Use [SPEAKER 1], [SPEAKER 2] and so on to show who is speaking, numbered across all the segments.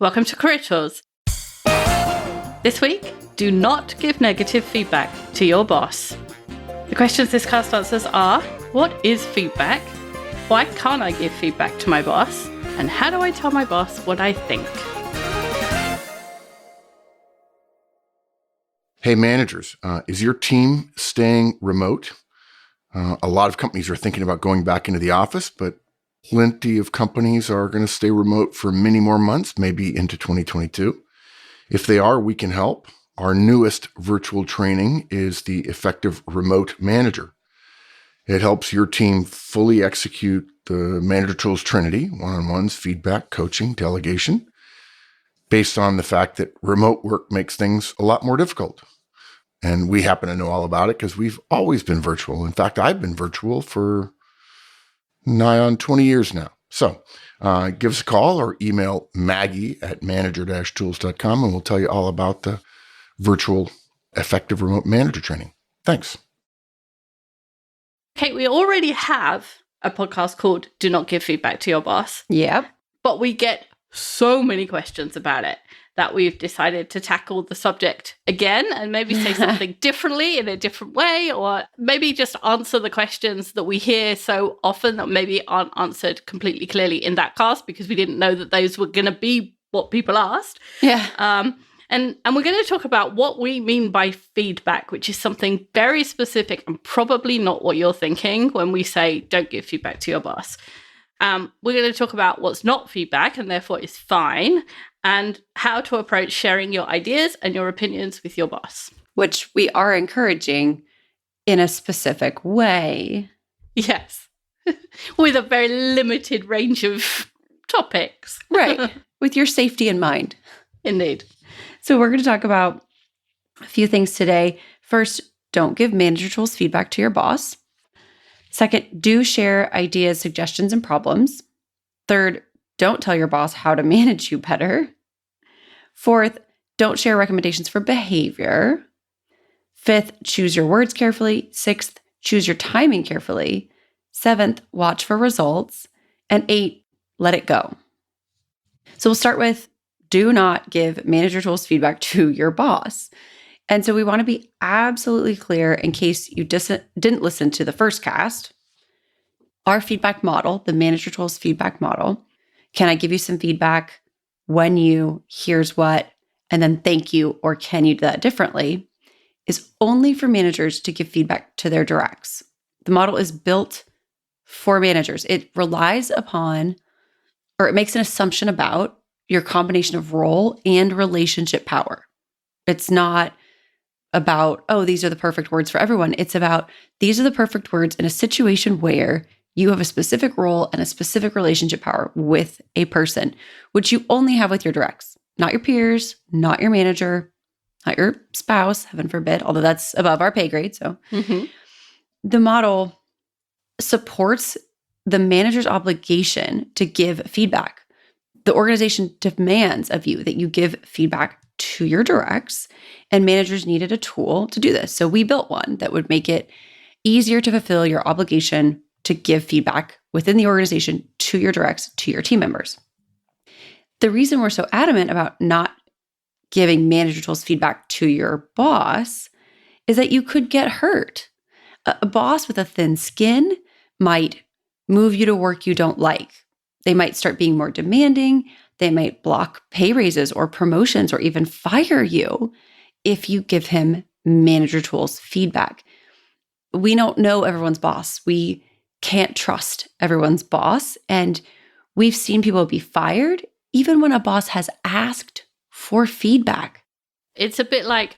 [SPEAKER 1] Welcome to Career Tools. This week, do not give negative feedback to your boss. The questions this cast answers are, what is feedback? Why can't I give feedback to my boss? And how do I tell my boss what I think?
[SPEAKER 2] Hey managers, is your team staying remote? A lot of companies are thinking about going back into the office, but plenty of companies are going to stay remote for many more months, maybe into 2022. If they are, we can help. Our newest virtual training is the Effective Remote Manager. It helps your team fully execute the Manager Tools Trinity, one-on-ones, feedback, coaching, delegation, based on the fact that remote work makes things a lot more difficult. And we happen to know all about it because we've always been virtual. In fact, I've been virtual for nigh on 20 years now. So give us a call or email Maggie@manager-tools.com and we'll tell you all about the virtual Effective Remote Manager training. Thanks.
[SPEAKER 1] Okay, we already have a podcast called Do Not Give Feedback to Your Boss.
[SPEAKER 3] Yep.
[SPEAKER 1] But we get so many questions about it that we've decided to tackle the subject again and maybe say something differently in a different way, or maybe just answer the questions that we hear so often that maybe aren't answered completely clearly in that cast because we didn't know that those were going to be what people asked.
[SPEAKER 3] Yeah.
[SPEAKER 1] And we're going to talk about what we mean by feedback, which is something very specific and probably not what you're thinking when we say don't give feedback to your boss. We're going to talk about what's not feedback and therefore is fine, and how to approach sharing your ideas and your opinions with your boss.
[SPEAKER 3] Which we are encouraging in a specific way.
[SPEAKER 1] Yes. With a very limited range of topics.
[SPEAKER 3] Right. With your safety in mind.
[SPEAKER 1] Indeed.
[SPEAKER 3] So we're going to talk about a few things today. First, don't give Manager Tools feedback to your boss. Second, do share ideas, suggestions, and problems. Third, don't tell your boss how to manage you better. Fourth, don't share recommendations for behavior. Fifth, choose your words carefully. Sixth, choose your timing carefully. Seventh, watch for results. And eight, let it go. So we'll start with do not give Manager Tools feedback to your boss. And so we want to be absolutely clear in case you didn't listen to the first cast. Our feedback model, the Manager Tools feedback model, can I give you some feedback? When you, here's what, and then thank you, or can you do that differently, is only for managers to give feedback to their directs. The model is built for managers. It relies upon, or it makes an assumption about your combination of role and relationship power. It's not about, oh, these are the perfect words for everyone. It's about, these are the perfect words in a situation where you have a specific role and a specific relationship power with a person, which you only have with your directs, not your peers, not your manager, not your spouse, heaven forbid, although that's above our pay grade. So The model supports the manager's obligation to give feedback. The organization demands of you that you give feedback to your directs, and managers needed a tool to do this. So we built one that would make it easier to fulfill your obligation to give feedback within the organization to your directs, to your team members. The reason we're so adamant about not giving Manager Tools feedback to your boss is that you could get hurt. A boss with a thin skin might move you to work you don't like. They might start being more demanding. They might block pay raises or promotions or even fire you if you give him Manager Tools feedback. We don't know everyone's boss. We can't trust everyone's boss. And we've seen people be fired even when a boss has asked for feedback.
[SPEAKER 1] It's a bit like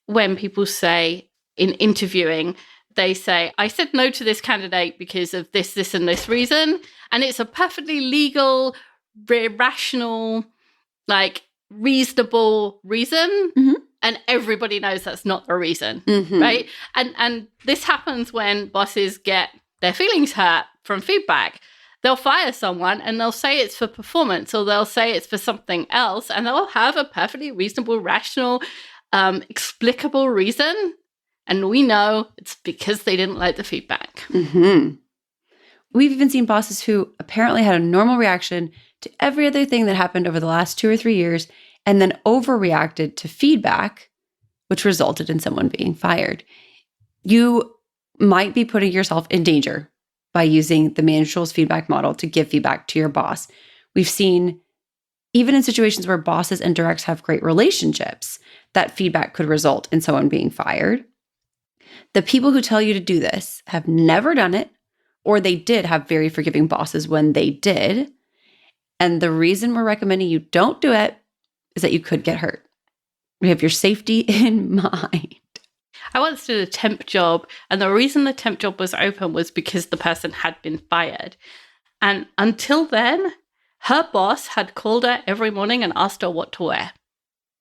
[SPEAKER 1] when people say in interviewing, they say, I said no to this candidate because of this, this, and this reason. And it's a perfectly legal, rational, reasonable reason. Mm-hmm. And everybody knows that's not the reason, right? And this happens when bosses get their feelings hurt from feedback. They'll fire someone and they'll say it's for performance, or they'll say it's for something else, and they'll have a perfectly reasonable, rational, explicable reason. And we know it's because they didn't like the feedback.
[SPEAKER 3] We've even seen bosses who apparently had a normal reaction to every other thing that happened over the last 2 or 3 years and then overreacted to feedback, which resulted in someone being fired. You might be putting yourself in danger by using the manager tools feedback model to give feedback to your boss. We've seen, even in situations where bosses and directs have great relationships, that feedback could result in someone being fired. The people who tell you to do this have never done it, or they did have very forgiving bosses when they did. And the reason we're recommending you don't do it is that you could get hurt. We have your safety in mind.
[SPEAKER 1] I once did a temp job, and the reason the temp job was open was because the person had been fired. And until then, her boss had called her every morning and asked her what to wear.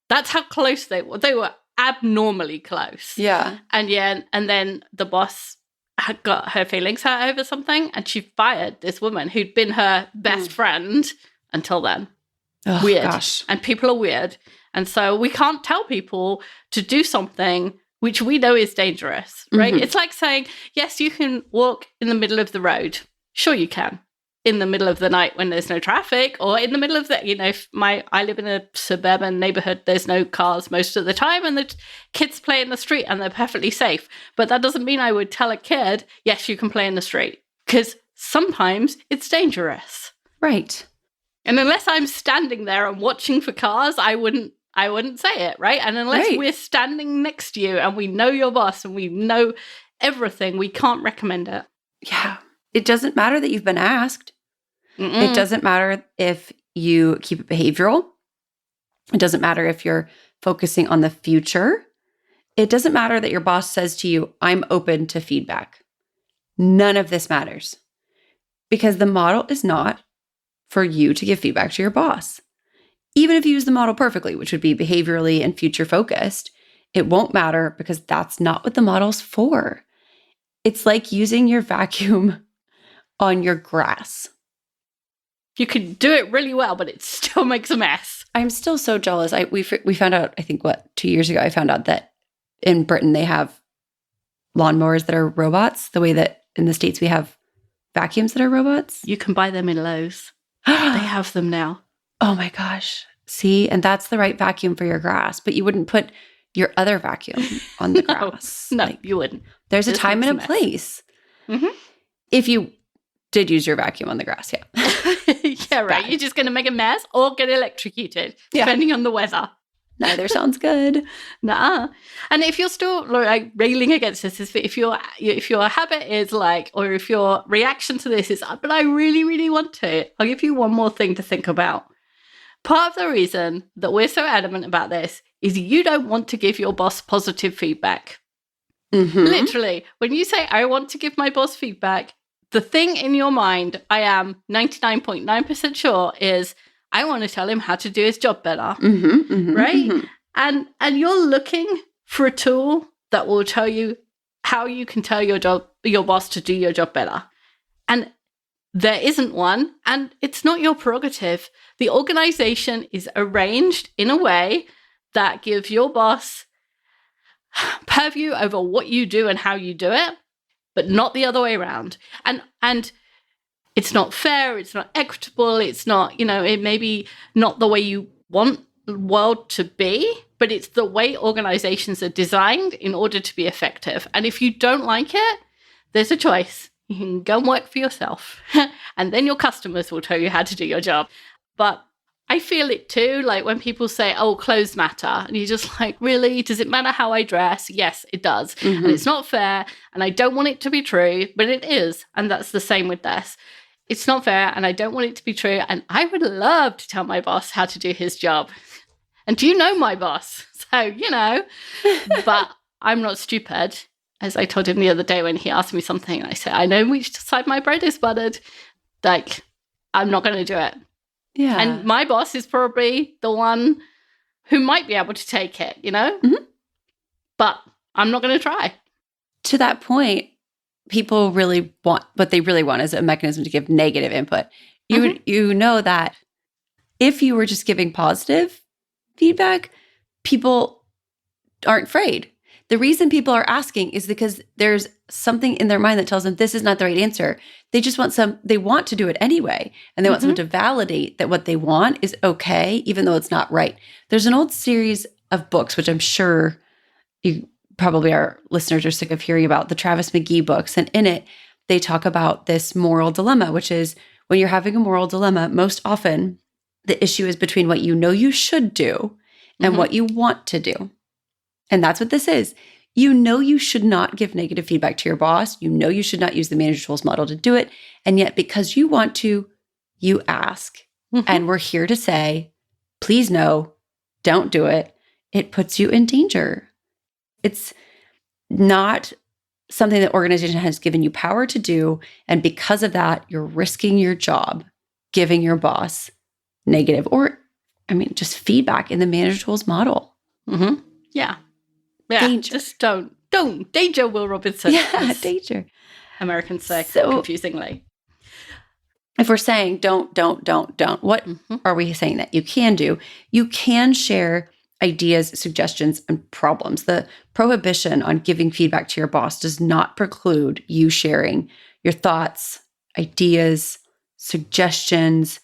[SPEAKER 1] That's how close they were. They were abnormally close.
[SPEAKER 3] Yeah.
[SPEAKER 1] And then the boss had got her feelings hurt over something, and she fired this woman who'd been her best friend until then.
[SPEAKER 3] Oh,
[SPEAKER 1] weird.
[SPEAKER 3] Gosh.
[SPEAKER 1] And people are weird. And so we can't tell people to do something which we know is dangerous, right?
[SPEAKER 3] Mm-hmm.
[SPEAKER 1] It's like saying, yes, you can walk in the middle of the road. Sure, you can. In the middle of the night when there's no traffic, or in the middle of the, if I live in a suburban neighborhood, there's no cars most of the time, and the kids play in the street and they're perfectly safe. But that doesn't mean I would tell a kid, yes, you can play in the street, because sometimes it's dangerous.
[SPEAKER 3] Right.
[SPEAKER 1] And unless I'm standing there and watching for cars, I wouldn't say it, right? And unless we're standing next to you and we know your boss and we know everything, we can't recommend it.
[SPEAKER 3] Yeah. It doesn't matter that you've been asked.
[SPEAKER 1] Mm-mm.
[SPEAKER 3] It doesn't matter if you keep it behavioral. It doesn't matter if you're focusing on the future. It doesn't matter that your boss says to you, I'm open to feedback. None of this matters, because the model is not for you to give feedback to your boss. Even if you use the model perfectly, which would be behaviorally and future focused, it won't matter, because that's not what the model's for. It's like using your vacuum on your grass.
[SPEAKER 1] You could do it really well, but it still makes a mess.
[SPEAKER 3] I'm still so jealous. We found out, I think, 2 years ago, I found out that in Britain they have lawnmowers that are robots, the way that in the States we have vacuums that are robots.
[SPEAKER 1] You can buy them in Lowe's. They have them now.
[SPEAKER 3] Oh my gosh. See, and that's the right vacuum for your grass, but you wouldn't put your other vacuum on the grass.
[SPEAKER 1] No, you wouldn't.
[SPEAKER 3] There's a time and a place.
[SPEAKER 1] Mm-hmm.
[SPEAKER 3] If you did use your vacuum on the grass, yeah.
[SPEAKER 1] Yeah, right.
[SPEAKER 3] Bad.
[SPEAKER 1] You're just going to make a mess or get electrocuted, depending on the weather.
[SPEAKER 3] Neither sounds good.
[SPEAKER 1] Nah. And if you're still railing against this, if your habit is or if your reaction to this is, but I really, really want to, I'll give you one more thing to think about. Part of the reason that we're so adamant about this is you don't want to give your boss positive feedback.
[SPEAKER 3] Mm-hmm.
[SPEAKER 1] Literally, when you say, I want to give my boss feedback, the thing in your mind, I am 99.9% sure, is I want to tell him how to do his job better,
[SPEAKER 3] Mm-hmm, mm-hmm,
[SPEAKER 1] right?
[SPEAKER 3] Mm-hmm.
[SPEAKER 1] And you're looking for a tool that will tell you how you can tell your boss to do your job better. And there isn't one, and it's not your prerogative. The organization is arranged in a way that gives your boss purview over what you do and how you do it, but not the other way around. And it's not fair, it's not equitable, it's not, it may be not the way you want the world to be, but it's the way organizations are designed in order to be effective. And if you don't like it, there's a choice. You can go and work for yourself, and then your customers will tell you how to do your job. But I feel it too, when people say, oh, clothes matter. And you're just like, really? Does it matter how I dress? Yes, it does.
[SPEAKER 3] Mm-hmm.
[SPEAKER 1] And it's not fair. And I don't want it to be true, but it is. And that's the same with this. It's not fair, and I don't want it to be true. And I would love to tell my boss how to do his job. And do you know my boss? So, but I'm not stupid. As I told him the other day when he asked me something, I said, I know which side my bread is buttered. I'm not going to do it.
[SPEAKER 3] Yeah.
[SPEAKER 1] And my boss is probably the one who might be able to take it,
[SPEAKER 3] Mm-hmm.
[SPEAKER 1] But I'm not going to try.
[SPEAKER 3] To that point, people really want, what they really want is a mechanism to give negative input. You know that if you were just giving positive feedback, people aren't afraid. The reason people are asking is because there's something in their mind that tells them this is not the right answer. They just they want to do it anyway. And they want someone to validate that what they want is okay, even though it's not right. There's an old series of books, which I'm sure you probably our listeners are sick of hearing about, the Travis McGee books. And in it, they talk about this moral dilemma, which is when you're having a moral dilemma, most often the issue is between what you know you should do and what you want to do. And that's what this is. You know you should not give negative feedback to your boss. You know you should not use the manager tools model to do it. And yet because you want to, you ask. And we're here to say, please no, don't do it. It puts you in danger. It's not something that organization has given you power to do. And because of that, you're risking your job, giving your boss negative just feedback in the manager tools model.
[SPEAKER 1] Yeah.
[SPEAKER 3] Danger.
[SPEAKER 1] Just don't. Danger, Will Robinson.
[SPEAKER 3] Yeah, danger.
[SPEAKER 1] Americans say
[SPEAKER 3] So,
[SPEAKER 1] confusingly.
[SPEAKER 3] If we're saying don't, what are we saying that you can do? You can share ideas, suggestions, and problems. The prohibition on giving feedback to your boss does not preclude you sharing your thoughts, ideas, suggestions,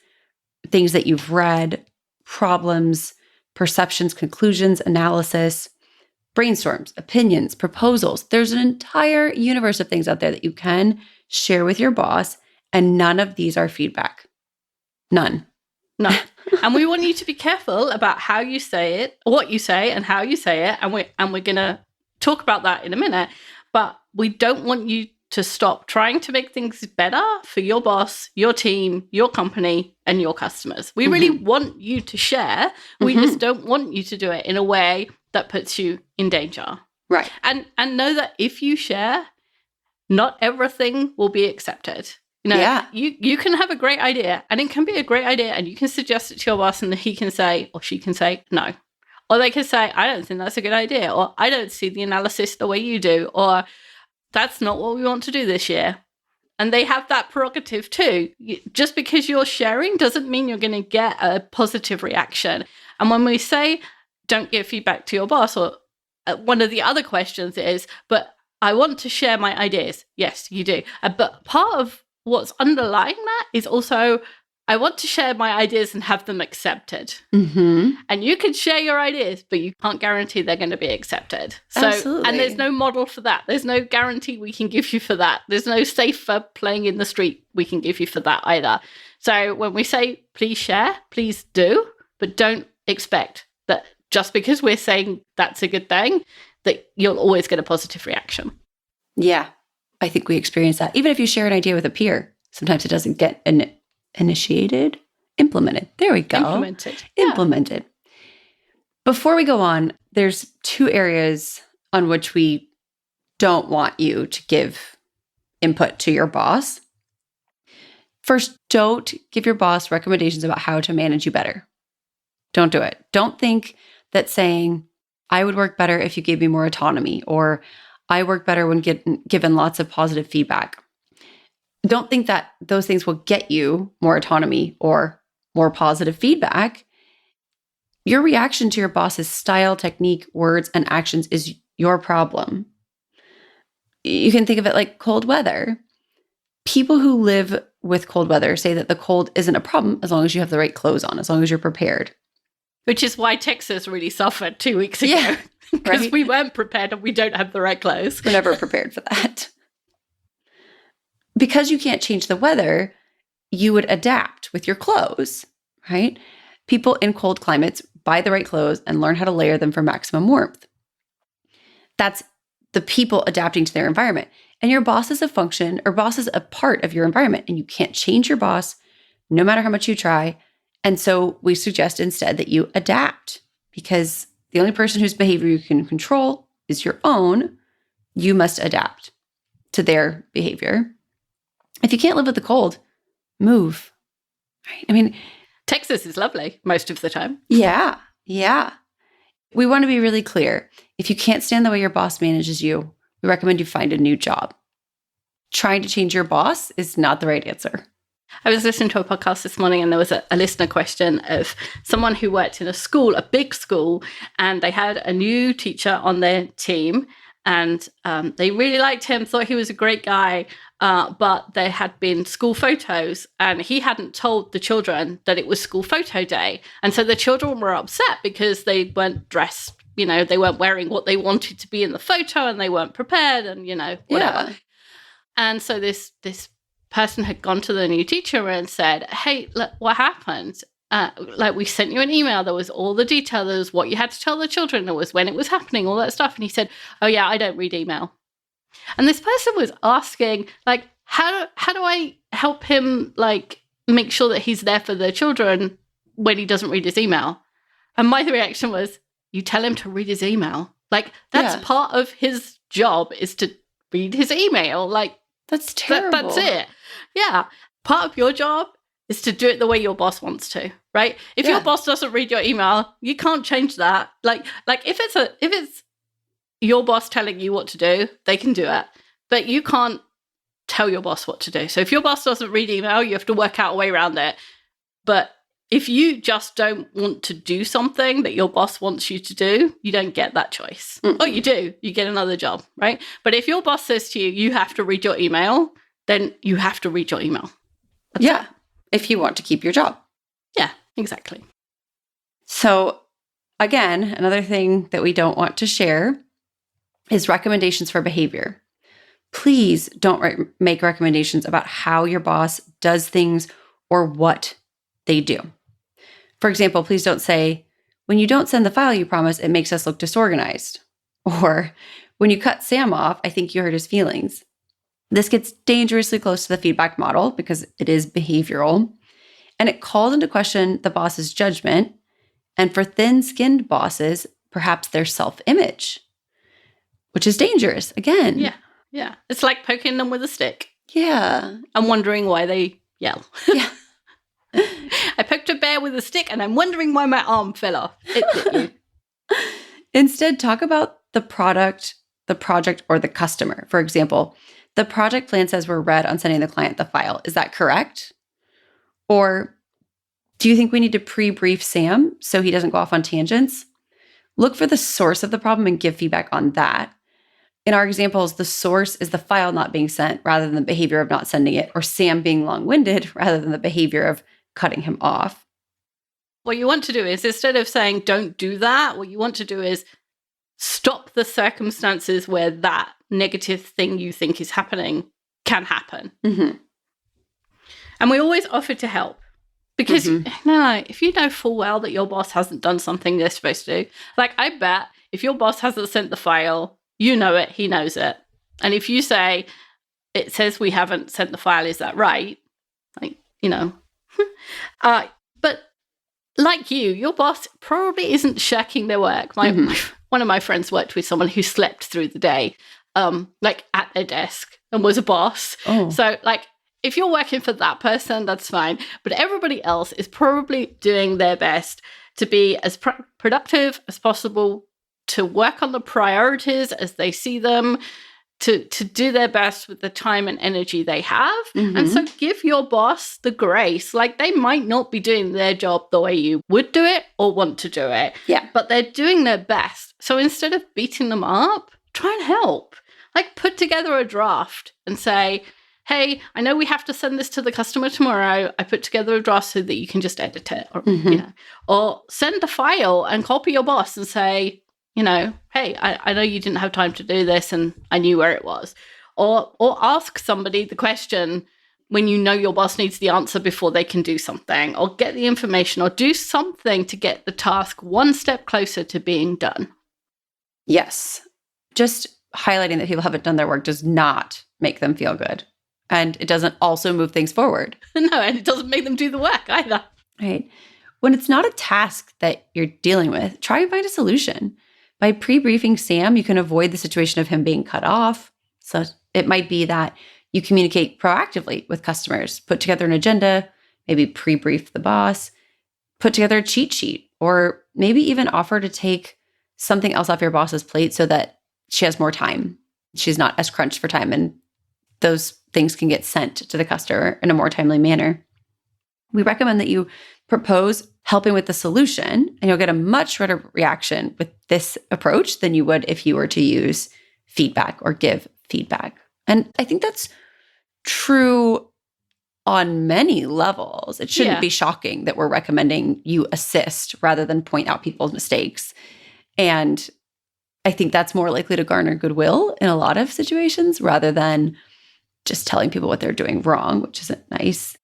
[SPEAKER 3] things that you've read, problems, perceptions, conclusions, analysis, brainstorms, opinions, proposals. There's an entire universe of things out there that you can share with your boss, and none of these are feedback. None.
[SPEAKER 1] No. And we want you to be careful about how you say it, what you say, and how you say it. And we're going to talk about that in a minute. But we don't want you to stop trying to make things better for your boss, your team, your company, and your customers. We really want you to share. We just don't want you to do it in a way that puts you in danger.
[SPEAKER 3] Right.
[SPEAKER 1] And know that if you share, not everything will be accepted. You can have a great idea, and it can be a great idea, and you can suggest it to your boss, and he can say, or she can say, no. Or they can say, I don't think that's a good idea, or I don't see the analysis the way you do, or that's not what we want to do this year. And they have that prerogative too. Just because you're sharing doesn't mean you're going to get a positive reaction. And when we say, don't give feedback to your boss, or one of the other questions is, but I want to share my ideas. Yes, you do. But part of what's underlying that is also, I want to share my ideas and have them accepted. And you can share your ideas, but you can't guarantee they're going to be accepted. So,
[SPEAKER 3] absolutely.
[SPEAKER 1] And there's no model for that. There's no guarantee we can give you for that. There's no safer playing in the street we can give you for that either. So when we say, please share, please do, but don't expect that just because we're saying that's a good thing, that you'll always get a positive reaction.
[SPEAKER 3] Yeah, I think we experience that. Even if you share an idea with a peer, sometimes it doesn't get initiated, implemented. There we go. Implemented. Before we go on, there's two areas on which we don't want you to give input to your boss. First, don't give your boss recommendations about how to manage you better. Don't do it. Don't think that saying, I would work better if you gave me more autonomy, or I work better when given lots of positive feedback. Don't think that those things will get you more autonomy or more positive feedback. Your reaction to your boss's style, technique, words, and actions is your problem. You can think of it like cold weather. People who live with cold weather say that the cold isn't a problem as long as you have the right clothes on, as long as you're prepared.
[SPEAKER 1] Which is why Texas really suffered 2 weeks ago.
[SPEAKER 3] Yeah,
[SPEAKER 1] because we weren't prepared and we don't have the right clothes.
[SPEAKER 3] We're never prepared for that. Because you can't change the weather, you would adapt with your clothes, right? People in cold climates buy the right clothes and learn how to layer them for maximum warmth. That's the people adapting to their environment. And your boss is a function, or boss is a part of your environment, and you can't change your boss no matter how much you try. And so we suggest instead that you adapt, because the only person whose behavior you can control is your own. You must adapt to their behavior. If you can't live with the cold, move. Right? I mean,
[SPEAKER 1] Texas is lovely most of the time.
[SPEAKER 3] Yeah. We want to be really clear. If you can't stand the way your boss manages you, we recommend you find a new job. Trying to change your boss is not the right answer.
[SPEAKER 1] I was listening to a podcast this morning and there was a listener question of someone who worked in a school, a big school, and they had a new teacher on their team and they really liked him, thought he was a great guy, but there had been school photos and he hadn't told the children that it was school photo day. And so the children were upset because they weren't dressed, they weren't wearing what they wanted to be in the photo and they weren't prepared and, whatever. Yeah. And so this person had gone to the new teacher and said, hey, look, what happened? We sent you an email. There was all the detail. There was what you had to tell the children. There was when it was happening, all that stuff. And he said, oh, yeah, I don't read email. And this person was asking, how do I help him, make sure that he's there for the children when he doesn't read his email? And my reaction was, you tell him to read his email. That's part of his job is to read his email.
[SPEAKER 3] That's terrible.
[SPEAKER 1] That's it. Yeah. Part of your job is to do it the way your boss wants to, right? If your boss doesn't read your email, you can't change that. If it's your boss telling you what to do, they can do it. But you can't tell your boss what to do. So if your boss doesn't read email, you have to work out a way around it. But if you just don't want to do something that your boss wants you to do, you don't get that choice. Mm-hmm. Oh, you do. You get another job, right? But if your boss says to you, you have to read your email, then you have to read your email. That's it.
[SPEAKER 3] If you want to keep your job.
[SPEAKER 1] Yeah, exactly.
[SPEAKER 3] So again, another thing that we don't want to share is recommendations for behavior. Please don't make recommendations about how your boss does things or what they do. For example, please don't say, when you don't send the file you promised, it makes us look disorganized. Or, when you cut Sam off, I think you hurt his feelings. This gets dangerously close to the feedback model because it is behavioral, and it calls into question the boss's judgment, and for thin-skinned bosses, perhaps their self-image, which is dangerous, again.
[SPEAKER 1] Yeah. It's like poking them with a stick.
[SPEAKER 3] Yeah.
[SPEAKER 1] I'm wondering why they yell.
[SPEAKER 3] Yeah.
[SPEAKER 1] I poked a bear with a stick and I'm wondering why my arm fell off. It bit you.
[SPEAKER 3] Instead, talk about the product, the project, or the customer. For example, the project plan says we're red on sending the client the file. Is that correct? Or do you think we need to pre-brief Sam so he doesn't go off on tangents? Look for the source of the problem and give feedback on that. In our examples, the source is the file not being sent rather than the behavior of not sending it, or Sam being long-winded rather than the behavior of cutting him off.
[SPEAKER 1] What you want to do is, instead of saying don't do that, what you want to do is stop the circumstances where that negative thing you think is happening can happen.
[SPEAKER 3] Mm-hmm.
[SPEAKER 1] And we always offer to help. Because if you know full well that your boss hasn't done something they're supposed to do, I bet if your boss hasn't sent the file, you know it, he knows it. And if you say, it says we haven't sent the file, is that right? But like your boss probably isn't shirking their work. One of my friends worked with someone who slept through the day, at their desk and was a boss.
[SPEAKER 3] Oh.
[SPEAKER 1] So if you're working for that person, that's fine. But everybody else is probably doing their best to be as productive as possible, to work on the priorities as they see them, to do their best with the time and energy they have. Mm-hmm. And so give your boss the grace. They might not be doing their job the way you would do it or want to do it.
[SPEAKER 3] Yeah.
[SPEAKER 1] But they're doing their best. So instead of beating them up, try and help. Put together a draft and say, hey, I know we have to send this to the customer tomorrow. I put together a draft so that you can just edit it. Or send the file and copy your boss and say, hey, I know you didn't have time to do this and I knew where it was. Or ask somebody the question when you know your boss needs the answer before they can do something, or get the information, or do something to get the task one step closer to being done.
[SPEAKER 3] Yes. Just highlighting that people haven't done their work does not make them feel good. And it doesn't also move things forward.
[SPEAKER 1] No, and it doesn't make them do the work either.
[SPEAKER 3] Right. When it's not a task that you're dealing with, try and find a solution. By pre-briefing Sam, you can avoid the situation of him being cut off. So it might be that you communicate proactively with customers, put together an agenda, maybe pre-brief the boss, put together a cheat sheet, or maybe even offer to take something else off your boss's plate so that she has more time. She's not as crunched for time and those things can get sent to the customer in a more timely manner. We recommend that you propose helping with the solution, and you'll get a much better reaction with this approach than you would if you were to use feedback or give feedback. And I think that's true on many levels. It shouldn't be shocking that we're recommending you assist rather than point out people's mistakes. And I think that's more likely to garner goodwill in a lot of situations rather than just telling people what they're doing wrong, which isn't nice.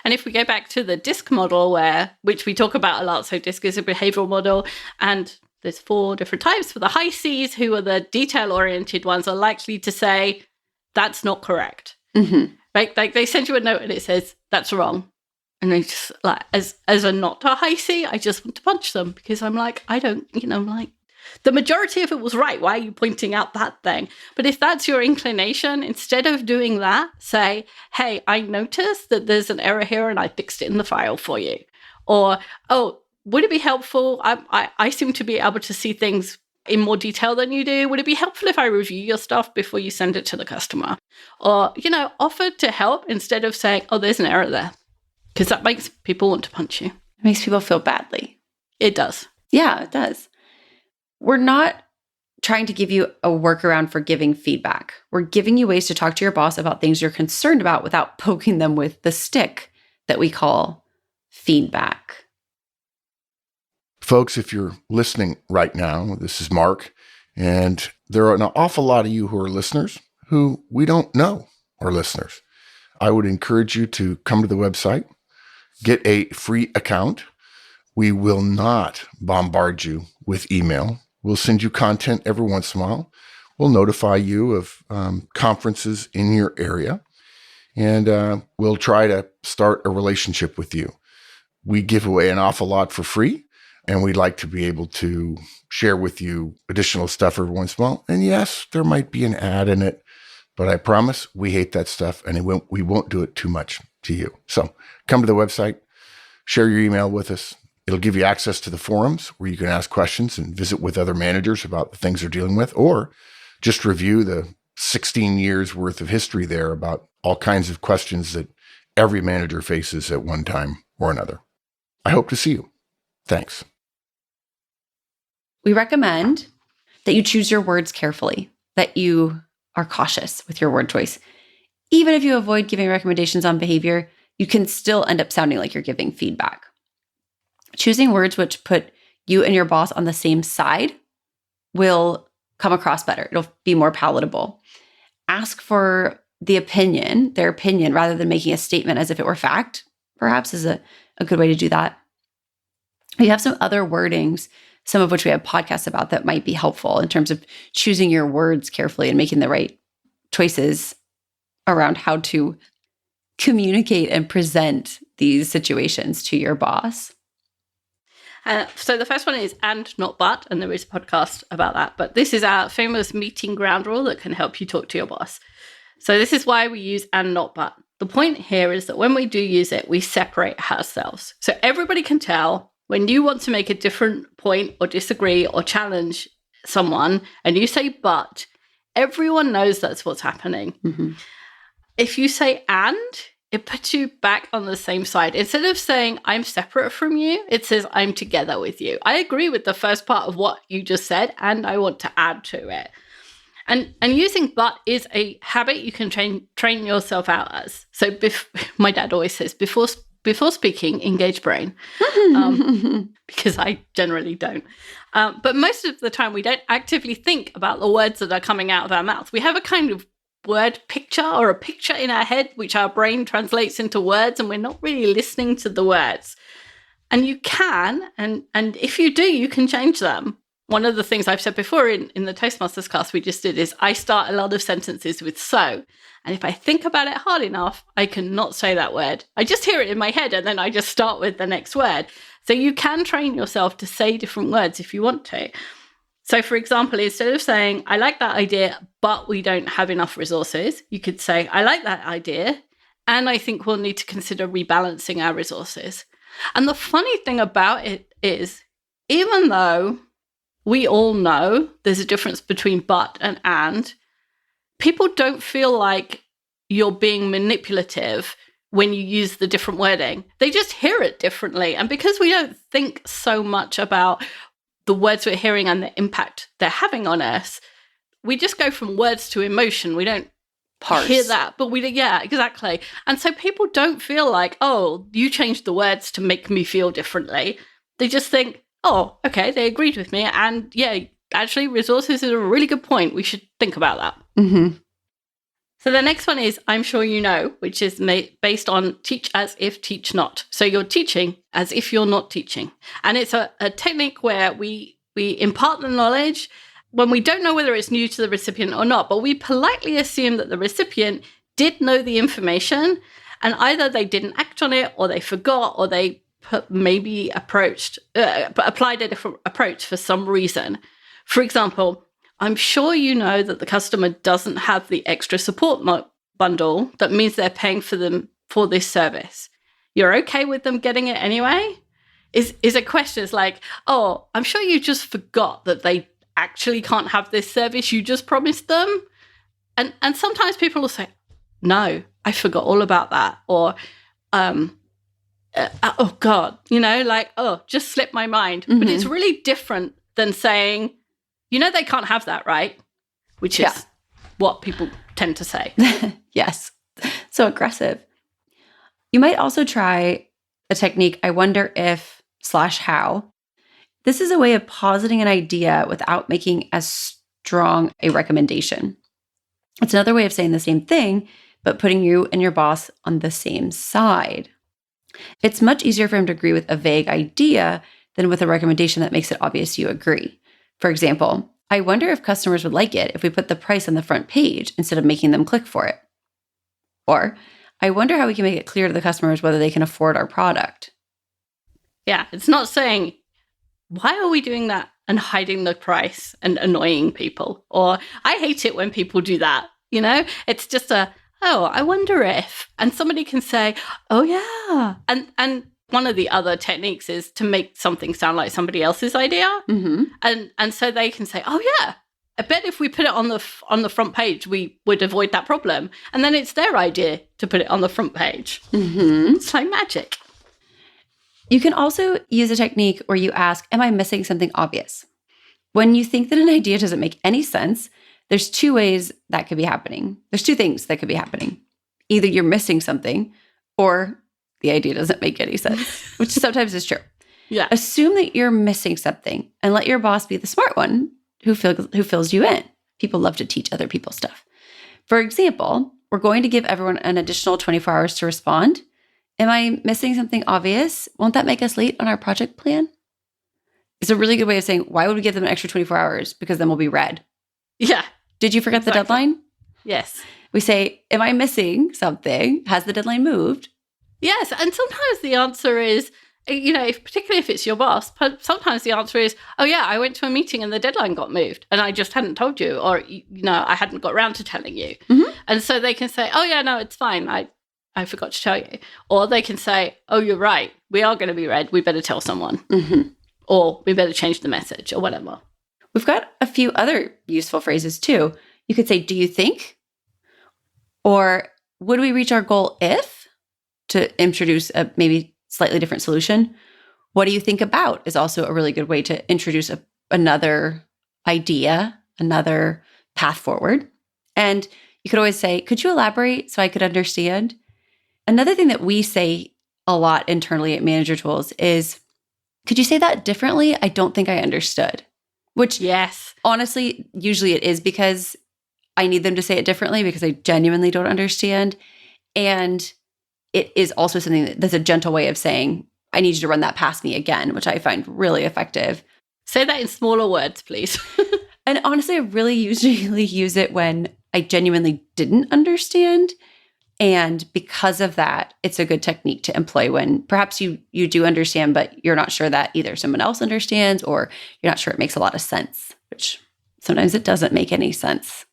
[SPEAKER 1] And if we go back to the DISC model, which we talk about a lot, so DISC is a behavioral model, and there's 4 different types. For the high Cs, who are the detail-oriented ones, are likely to say, that's not correct.
[SPEAKER 3] Mm-hmm.
[SPEAKER 1] Like they send you a note and it says, that's wrong. And I just, like, as a not a high C, I just want to punch them because I'm like, I don't, like, the majority of it was right. Why are you pointing out that thing? But if that's your inclination, instead of doing that, say, hey, I noticed that there's an error here and I fixed it in the file for you. Or, oh, would it be helpful? I seem to be able to see things in more detail than you do. Would it be helpful if I review your stuff before you send it to the customer? Or, offer to help instead of saying, oh, there's an error there. Because that makes people want to punch you.
[SPEAKER 3] It makes people feel badly.
[SPEAKER 1] It does.
[SPEAKER 3] Yeah, it does. We're not trying to give you a workaround for giving feedback. We're giving you ways to talk to your boss about things you're concerned about without poking them with the stick that we call feedback.
[SPEAKER 2] Folks, if you're listening right now, this is Mark, and there are an awful lot of you who are listeners who we don't know are listeners. I would encourage you to come to the website, get a free account. We will not bombard you with email. We'll send you content every once in a while. We'll notify you of conferences in your area, and we'll try to start a relationship with you. We give away an awful lot for free, and we'd like to be able to share with you additional stuff every once in a while. And yes, there might be an ad in it, but I promise we hate that stuff, and we won't do it too much to you. So come to the website, share your email with us. It'll give you access to the forums where you can ask questions and visit with other managers about the things they're dealing with, or just review the 16 years worth of history there about all kinds of questions that every manager faces at one time or another. I hope to see you. Thanks.
[SPEAKER 3] We recommend that you choose your words carefully, that you are cautious with your word choice. Even if you avoid giving recommendations on behavior, you can still end up sounding like you're giving feedback. Choosing words which put you and your boss on the same side will come across better. It'll be more palatable. Ask for their opinion, rather than making a statement as if it were fact, perhaps is a good way to do that. We have some other wordings, some of which we have podcasts about, that might be helpful in terms of choosing your words carefully and making the right choices around how to communicate and present these situations to your boss.
[SPEAKER 1] So the first one is and, not but, and there is a podcast about that. But this is our famous meeting ground rule that can help you talk to your boss. So this is why we use and, not but. The point here is that when we do use it, we separate ourselves. So everybody can tell when you want to make a different point or disagree or challenge someone and you say but, everyone knows that's what's happening.
[SPEAKER 3] Mm-hmm.
[SPEAKER 1] If you say and, it puts you back on the same side. Instead of saying, I'm separate from you, it says, I'm together with you. I agree with the first part of what you just said, and I want to add to it. And using but is a habit you can train yourself out as. So my dad always says, before speaking, engage brain, because I generally don't. But most of the time, we don't actively think about the words that are coming out of our mouth. We have a kind of word picture or a picture in our head, which our brain translates into words, and we're not really listening to the words. And you can, and if you do, you can change them. One of the things I've said before in the Toastmasters class we just did is I start a lot of sentences with so. And if I think about it hard enough, I can not say that word. I just hear it in my head and then I just start with the next word. So you can train yourself to say different words if you want to. So for example, instead of saying, I like that idea, but we don't have enough resources, you could say, I like that idea, and I think we'll need to consider rebalancing our resources. And the funny thing about it is, even though we all know there's a difference between but and, people don't feel like you're being manipulative when you use the different wording. They just hear it differently. And because we don't think so much about the words we're hearing and the impact they're having on us, we just go from words to emotion. We don't hear that, but yeah, exactly. And so people don't feel like, oh, you changed the words to make me feel differently. They just think, oh, okay, they agreed with me. And yeah, actually, resources is a really good point. We should think about that.
[SPEAKER 3] Mm-hmm.
[SPEAKER 1] So the next one is I'm sure you know, which is based on teach as if, teach not. So you're teaching as if you're not teaching. And it's a technique where we impart the knowledge when we don't know whether it's new to the recipient or not, but we politely assume that the recipient did know the information, and either they didn't act on it, or they forgot, or they applied a different approach for some reason. For example, I'm sure you know that the customer doesn't have the extra support bundle that means they're paying for this service. You're okay with them getting it anyway? Is a question. It's like, oh, I'm sure you just forgot that they actually can't have this service you just promised them. And sometimes people will say, no, I forgot all about that. Or, oh God, just slipped my mind. Mm-hmm. But it's really different than saying, they can't have that, right? Which is what people tend to say.
[SPEAKER 3] Yes. So aggressive. You might also try a technique, I wonder if /how. This is a way of positing an idea without making as strong a recommendation. It's another way of saying the same thing, but putting you and your boss on the same side. It's much easier for him to agree with a vague idea than with a recommendation that makes it obvious you agree. For example, I wonder if customers would like it if we put the price on the front page instead of making them click for it. Or, I wonder how we can make it clear to the customers whether they can afford our product.
[SPEAKER 1] Yeah, it's not saying, why are we doing that and hiding the price and annoying people? Or, I hate it when people do that. It's just I wonder if. And somebody can say, oh, yeah. And one of the other techniques is to make something sound like somebody else's idea.
[SPEAKER 3] Mm-hmm.
[SPEAKER 1] And so they can say, oh, yeah, I bet if we put it on the front page, we would avoid that problem. And then it's their idea to put it on the front page.
[SPEAKER 3] Mm-hmm.
[SPEAKER 1] It's like magic.
[SPEAKER 3] You can also use a technique where you ask, am I missing something obvious? When you think that an idea doesn't make any sense, there's two ways that could be happening. There's two things that could be happening. Either you're missing something or the idea doesn't make any sense, which sometimes is true.
[SPEAKER 1] Yeah.
[SPEAKER 3] Assume that you're missing something and let your boss be the smart one who fills you in. People love to teach other people stuff. For example, we're going to give everyone an additional 24 hours to respond. Am I missing something obvious? Won't that make us late on our project plan? It's a really good way of saying, why would we give them an extra 24 hours? Because then we'll be red.
[SPEAKER 1] Yeah.
[SPEAKER 3] Did you forget the deadline?
[SPEAKER 1] Yes.
[SPEAKER 3] We say, am I missing something? Has the deadline moved?
[SPEAKER 1] Yes. And sometimes the answer is, particularly if it's your boss, sometimes the answer is, oh, yeah, I went to a meeting and the deadline got moved and I just hadn't told you, or, I hadn't got around to telling you.
[SPEAKER 3] Mm-hmm.
[SPEAKER 1] And so they can say, oh, yeah, no, it's fine. I forgot to tell you. Or they can say, oh, you're right. We are going to be red. We better tell someone.
[SPEAKER 3] Mm-hmm.
[SPEAKER 1] Or we better change the message or whatever.
[SPEAKER 3] We've got a few other useful phrases too. You could say, do you think? Or would we reach our goal if? To introduce a maybe slightly different solution. What do you think about is also a really good way to introduce another idea, another path forward. And you could always say, could you elaborate so I could understand? Another thing that we say a lot internally at Manager Tools is, could you say that differently? I don't think I understood. Which,
[SPEAKER 1] yes,
[SPEAKER 3] honestly, usually it is because I need them to say it differently because I genuinely don't understand. And it is also something that's a gentle way of saying, I need you to run that past me again, which I find really effective.
[SPEAKER 1] Say that in smaller words, please.
[SPEAKER 3] And honestly, I really usually use it when I genuinely didn't understand. And because of that, it's a good technique to employ when perhaps you do understand, but you're not sure that either someone else understands or you're not sure it makes a lot of sense, which sometimes it doesn't make any sense.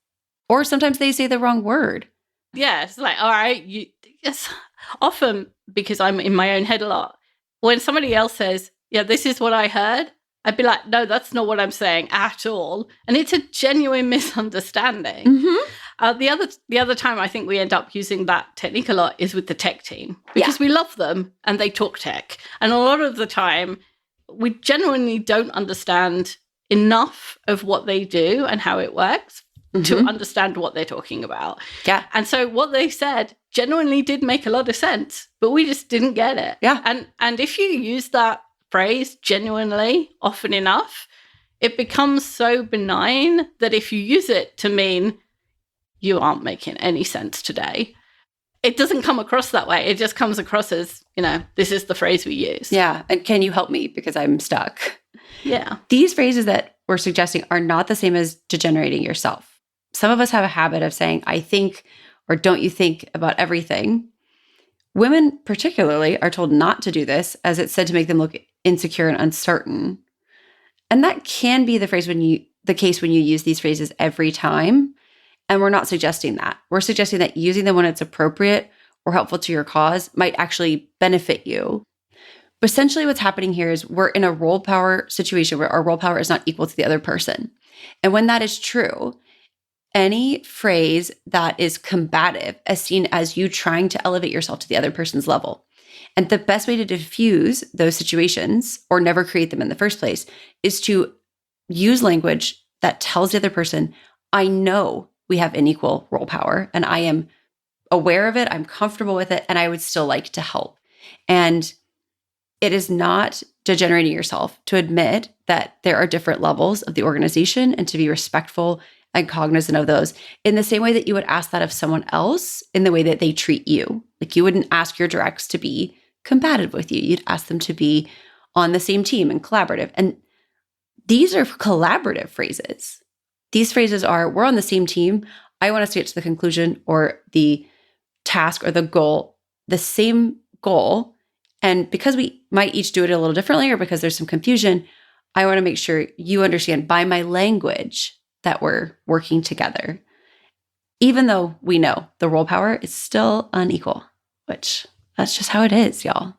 [SPEAKER 3] Or sometimes they say the wrong word.
[SPEAKER 1] Yeah, it's like, all right, yes. Often, because I'm in my own head a lot, when somebody else says, yeah, this is what I heard, I'd be like, no, that's not what I'm saying at all. And it's a genuine misunderstanding.
[SPEAKER 3] Mm-hmm.
[SPEAKER 1] The other time I think we end up using that technique a lot is with the tech team, because we love them and they talk tech. And a lot of the time we genuinely don't understand enough of what they do and how it works to understand what they're talking about.
[SPEAKER 3] Yeah.
[SPEAKER 1] And so what they said genuinely did make a lot of sense, but we just didn't get it.
[SPEAKER 3] Yeah.
[SPEAKER 1] And if you use that phrase genuinely often enough, it becomes so benign that if you use it to mean you aren't making any sense today, it doesn't come across that way. It just comes across as, this is the phrase we use.
[SPEAKER 3] Yeah. And can you help me because I'm stuck?
[SPEAKER 1] Yeah.
[SPEAKER 3] These phrases that we're suggesting are not the same as degenerating yourself. Some of us have a habit of saying, I think, or don't you think about everything. Women particularly are told not to do this, as it's said to make them look insecure and uncertain. And that can be the case when you use these phrases every time. And we're not suggesting that. We're suggesting that using them when it's appropriate or helpful to your cause might actually benefit you. But essentially what's happening here is we're in a role power situation where our role power is not equal to the other person. And when that is true, any phrase that is combative is seen as you trying to elevate yourself to the other person's level. And the best way to diffuse those situations or never create them in the first place is to use language that tells the other person, I know we have unequal role power and I am aware of it, I'm comfortable with it, and I would still like to help. And it is not degenerating yourself to admit that there are different levels of the organization and to be respectful and cognizant of those in the same way that you would ask that of someone else in the way that they treat you. Like you wouldn't ask your directs to be combative with you. You'd ask them to be on the same team and collaborative. And these are collaborative phrases. These phrases are, we're on the same team. I want us to get to the conclusion or the task or the goal, the same goal. And because we might each do it a little differently or because there's some confusion, I want to make sure you understand by my language that we're working together. Even though we know the role power is still unequal, which that's just how it is, y'all.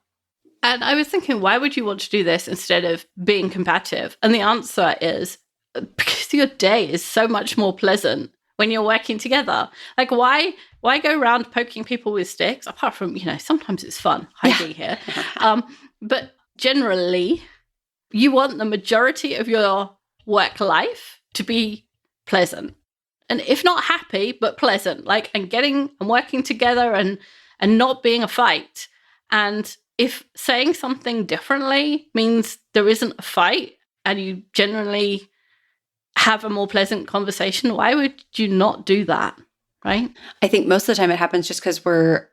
[SPEAKER 1] And I was thinking, why would you want to do this instead of being combative? And the answer is because your day is so much more pleasant when you're working together. Like, why go around poking people with sticks? Apart from, sometimes it's fun hiding here. But generally, you want the majority of your work life to be pleasant. And if not happy, but pleasant, and working together and not being a fight. And if saying something differently means there isn't a fight and you generally have a more pleasant conversation, why would you not do that? Right?
[SPEAKER 3] I think most of the time it happens just because we're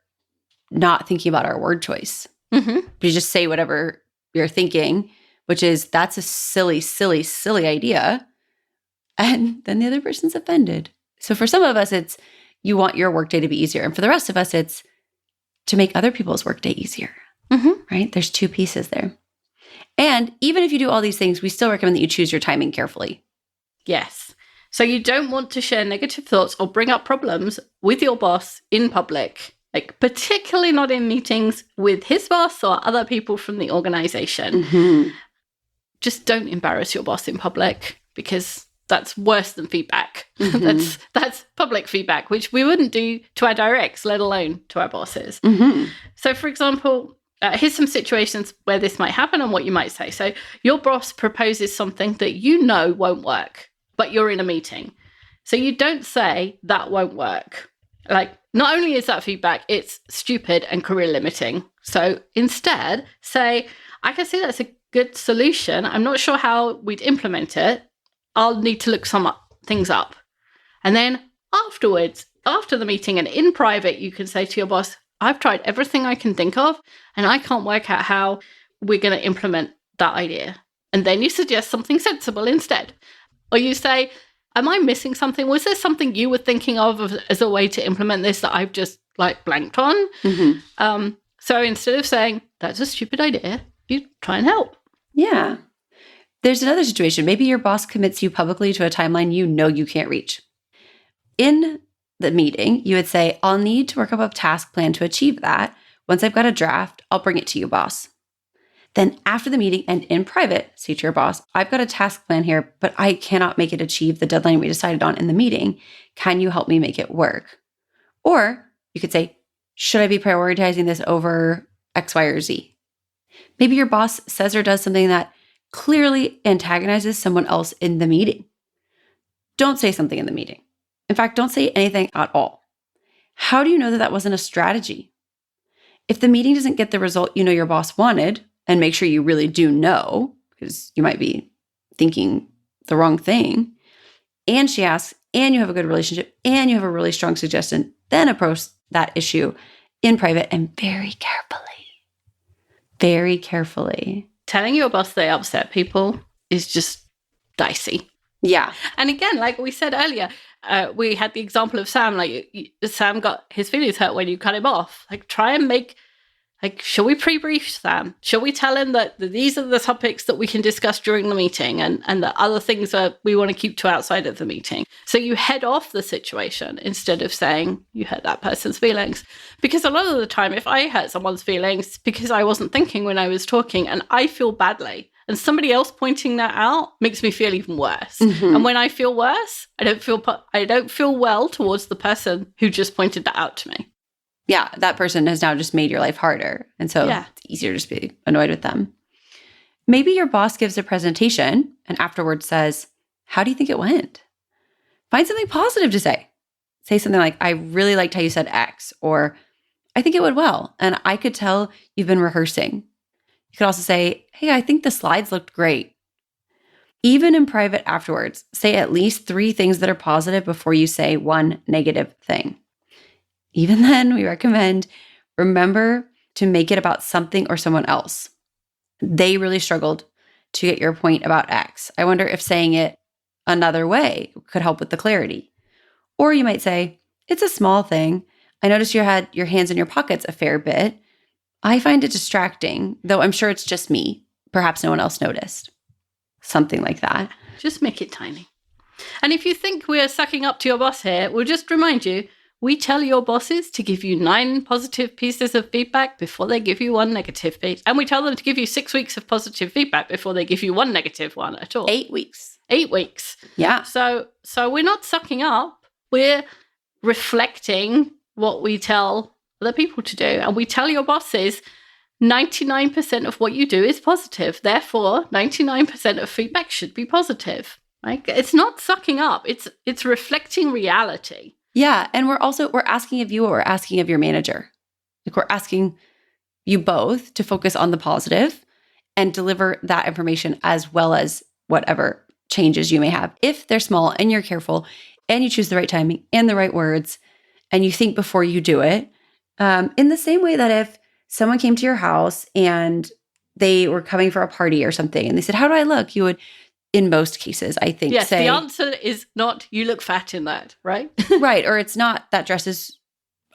[SPEAKER 3] not thinking about our word choice. You just say whatever you're thinking, which is, that's a silly, silly, silly idea. And then the other person's offended. So for some of us, it's you want your workday to be easier. And for the rest of us, it's to make other people's workday easier, right? There's two pieces there. And even if you do all these things, we still recommend that you choose your timing carefully.
[SPEAKER 1] Yes. So you don't want to share negative thoughts or bring up problems with your boss in public, particularly not in meetings with his boss or other people from the organization. Just don't embarrass your boss in public, because that's worse than feedback. That's public feedback, which we wouldn't do to our directs, let alone to our bosses. So, for example, here's some situations where this might happen and what you might say. So your boss proposes something that you know won't work, but you're in a meeting. So you don't say that won't work. Not only is that feedback, it's stupid and career limiting. So instead, say, I can see that's a good solution. I'm not sure how we'd implement it. I'll need to look some things up. And then afterwards, after the meeting and in private, you can say to your boss, I've tried everything I can think of and I can't work out how we're going to implement that idea. And then you suggest something sensible instead. Or you say, am I missing something? Was there something you were thinking of as a way to implement this that I've just blanked on? So instead of saying, that's a stupid idea, you try and help.
[SPEAKER 3] Yeah. There's another situation. Maybe your boss commits you publicly to a timeline you know you can't reach. In the meeting, you would say, I'll need to work up a task plan to achieve that. Once I've got a draft, I'll bring it to you, boss. Then after the meeting and in private, say to your boss, I've got a task plan here, but I cannot make it achieve the deadline we decided on in the meeting. Can you help me make it work? Or you could say, should I be prioritizing this over X, Y, or Z? Maybe your boss says or does something that clearly antagonizes someone else in the meeting. Don't say something in the meeting. In fact, don't say anything at all. How do you know that that wasn't a strategy? If the meeting doesn't get the result you know your boss wanted, and make sure you really do know, because you might be thinking the wrong thing, and she asks, and you have a good relationship, and you have a really strong suggestion, then approach that issue in private and very carefully. Very carefully.
[SPEAKER 1] Telling your boss they upset people is just dicey.
[SPEAKER 3] Yeah.
[SPEAKER 1] And again, like we said earlier, we had the example of Sam. Like Sam got his feelings hurt when you cut him off. Like try and make, like, shall we pre-brief Sam? Shall we tell him that these are the topics that we can discuss during the meeting and the other things that we want to keep to outside of the meeting? So you head off the situation instead of saying you hurt that person's feelings. Because a lot of the time, if I hurt someone's feelings because I wasn't thinking when I was talking and I feel badly, and somebody else pointing that out makes me feel even worse. Mm-hmm. And when I feel worse, I don't feel well towards the person who just pointed that out to me.
[SPEAKER 3] Yeah, that person has now just made your life harder. And so It's easier to just be annoyed with them. Maybe your boss gives a presentation and afterwards says, how do you think it went? Find something positive to say. Say something like, I really liked how you said X, or I think it went well, and I could tell you've been rehearsing. You could also say, hey, I think the slides looked great. Even in private afterwards, say at least 3 things that are positive before you say one negative thing. Even then, we recommend, remember to make it about something or someone else. They really struggled to get your point about X. I wonder if saying it another way could help with the clarity. Or you might say, it's a small thing. I noticed you had your hands in your pockets a fair bit. I find it distracting, though I'm sure it's just me. Perhaps no one else noticed. Something like that.
[SPEAKER 1] Just make it tiny. And if you think we're sucking up to your boss here, we'll just remind you, we tell your bosses to give you 9 positive pieces of feedback before they give you 1 negative piece. And we tell them to give you 6 weeks of positive feedback before they give you 1 negative one at all.
[SPEAKER 3] 8 weeks.
[SPEAKER 1] 8 weeks.
[SPEAKER 3] Yeah.
[SPEAKER 1] So we're not sucking up. We're reflecting what we tell other people to do. And we tell your bosses 99% of what you do is positive. Therefore, 99% of feedback should be positive. Right? It's not sucking up. It's reflecting reality.
[SPEAKER 3] Yeah. And we're asking of you what we're asking of your manager. Like we're asking you both to focus on the positive and deliver that information as well as whatever changes you may have. If they're small and you're careful and you choose the right timing and the right words and you think before you do it, in the same way that if someone came to your house and they were coming for a party or something and they said, how do I look? You would, in most cases, I think,
[SPEAKER 1] yes,
[SPEAKER 3] say,
[SPEAKER 1] the answer is not, you look fat in that, right?
[SPEAKER 3] Right. Or it's not, that dress is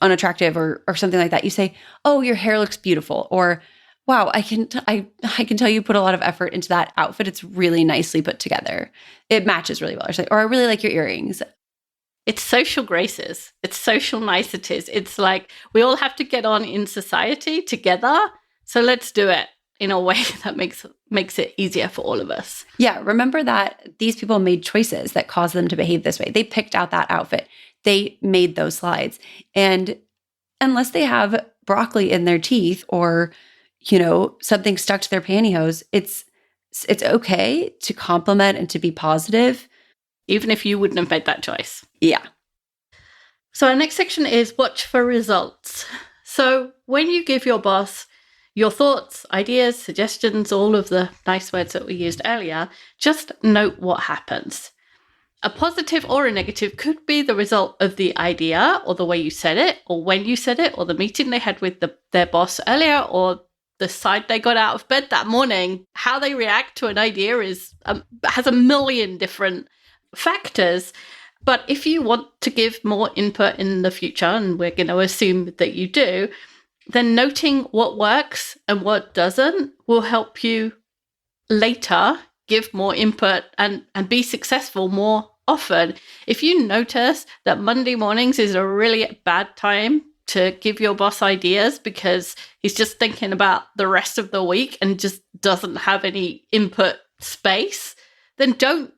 [SPEAKER 3] unattractive or something like that. You say, oh, your hair looks beautiful. Or, wow, I can tell you put a lot of effort into that outfit. It's really nicely put together. It matches really well. Or I really like your earrings.
[SPEAKER 1] It's social graces. It's social niceties. It's like we all have to get on in society together. So let's do it in a way that makes it easier for all of us.
[SPEAKER 3] Yeah. Remember that these people made choices that caused them to behave this way. They picked out that outfit. They made those slides. And unless they have broccoli in their teeth or, something stuck to their pantyhose, it's okay to compliment and to be positive.
[SPEAKER 1] Even if you wouldn't have made that choice.
[SPEAKER 3] Yeah.
[SPEAKER 1] So our next section is watch for results. So when you give your boss your thoughts, ideas, suggestions, all of the nice words that we used earlier, just note what happens. A positive or a negative could be the result of the idea or the way you said it or when you said it or the meeting they had with their boss earlier or the side they got out of bed that morning. How they react to an idea has a million different factors. But if you want to give more input in the future, and we're going to assume that you do, then noting what works and what doesn't will help you later give more input and be successful more often. If you notice that Monday mornings is a really bad time to give your boss ideas because he's just thinking about the rest of the week and just doesn't have any input space, then don't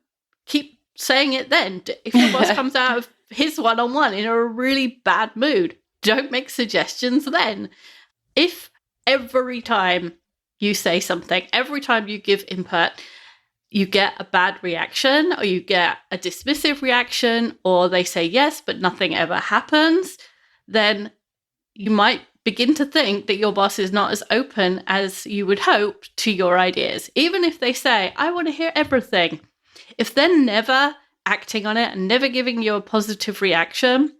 [SPEAKER 1] keep saying it then. If your boss comes out of his one-on-one in a really bad mood, don't make suggestions then. If every time you say something, every time you give input, you get a bad reaction or you get a dismissive reaction or they say yes, but nothing ever happens, then you might begin to think that your boss is not as open as you would hope to your ideas. Even if they say, I want to hear everything. If they're never acting on it and never giving you a positive reaction,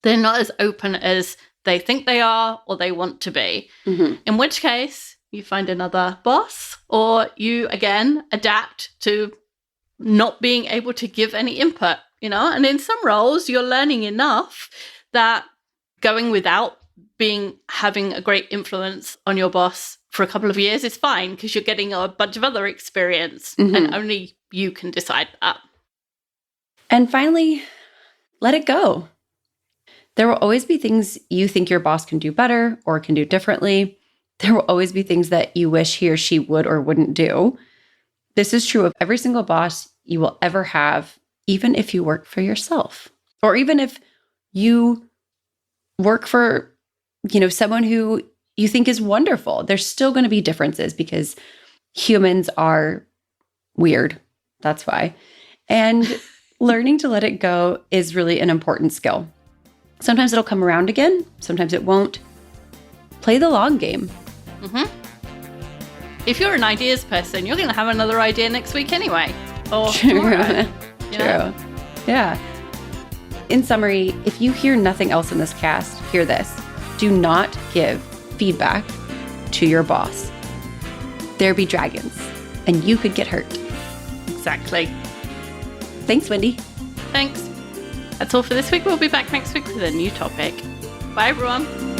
[SPEAKER 1] they're not as open as they think they are or they want to be. Mm-hmm. In which case, you find another boss or you, again, adapt to not being able to give any input, And in some roles, you're learning enough that going without having a great influence on your boss for a couple of years is fine because you're getting a bunch of other experience and only you can decide that.
[SPEAKER 3] And finally, let it go. There will always be things you think your boss can do better or can do differently. There will always be things that you wish he or she would or wouldn't do. This is true of every single boss you will ever have, even if you work for yourself, or even if you work for, someone who you think is wonderful. There's still going to be differences because humans are weird. That's why. And learning to let it go is really an important skill. Sometimes it'll come around again. Sometimes it won't. Play the long game.
[SPEAKER 1] Mm-hmm. If you're an ideas person, you're going to have another idea next week anyway. Or tomorrow.
[SPEAKER 3] True. Yeah. In summary, if you hear nothing else in this cast, hear this. Do not give feedback to your boss. There be dragons, and you could get hurt.
[SPEAKER 1] Exactly.
[SPEAKER 3] Thanks, Wendy.
[SPEAKER 1] Thanks. That's all for this week. We'll be back next week with a new topic. Bye, everyone.